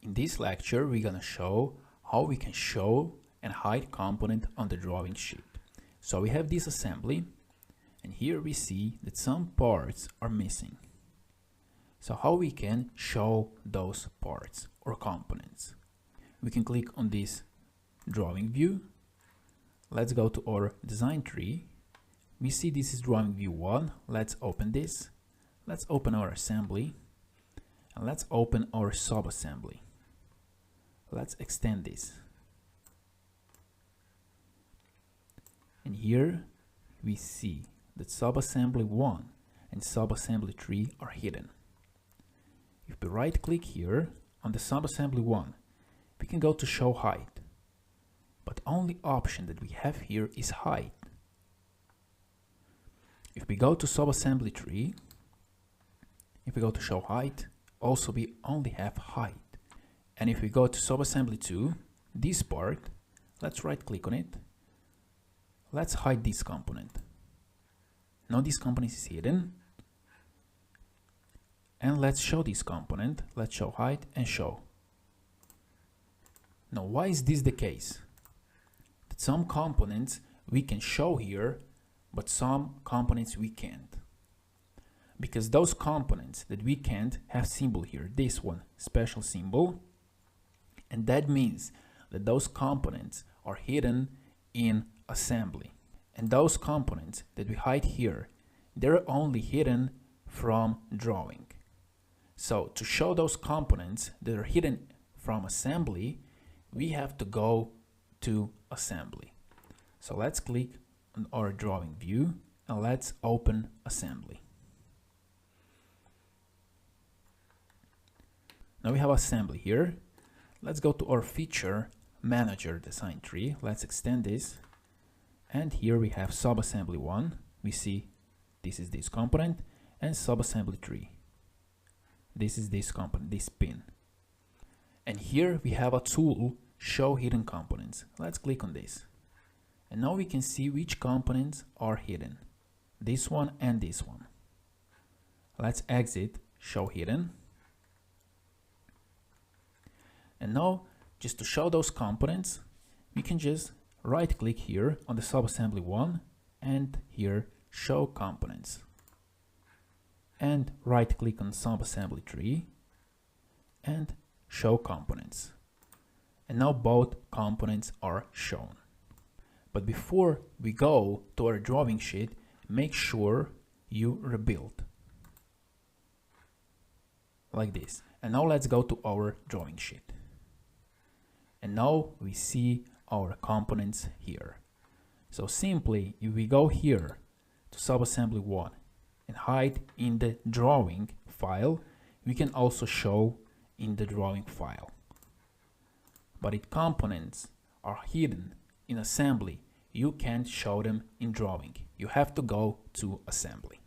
In this lecture, we're gonna show how we can show and hide component on the drawing sheet. So we have this assembly, and here we see that some parts are missing. So how we can show those parts or components? We can click on this drawing view. Let's go to our design tree. We see this is drawing view 1. Let's open this. Let's open our assembly. And let's open our sub-assembly. Let's extend this. And here we see that sub-assembly 1 and sub-assembly 3 are hidden. If we right click here on the sub-assembly 1, we can go to show height. But only option that we have here is height. If we go to sub-assembly 3, if we go to show height, also we only have height. And if we go to sub-assembly 2, this part, let's right click on it. Let's hide this component. Now this component is hidden. And let's show this component. Let's show height and show. Now why is this the case? That some components we can show here, but some components we can't. Because those components that we can't have symbol here. This one, special symbol. And that means that those components are hidden in assembly. And those components that we hide here, they're only hidden from drawing. So to show those components that are hidden from assembly, we have to go to assembly. So let's click on our drawing view and let's open assembly. Now we have assembly here. Let's go to our feature manager design tree. Let's extend this. And here we have sub-assembly 1. We see this is this component, and sub-assembly 3. This is this component, this pin. And here we have a tool, show hidden components. Let's click on this. And now we can see which components are hidden. This one and this one. Let's exit show hidden. And now, just to show those components, we can just right click here on the sub-assembly 1 and here show components. And right click on sub-assembly 3 and show components. And now both components are shown. But before we go to our drawing sheet, make sure you rebuild. Like this. And now let's go to our drawing sheet. And now we see our components here. So simply, if we go here to sub-assembly 1 and hide in the drawing file, we can also show in the drawing file. But if components are hidden in assembly, you can't show them in drawing. You have to go to assembly.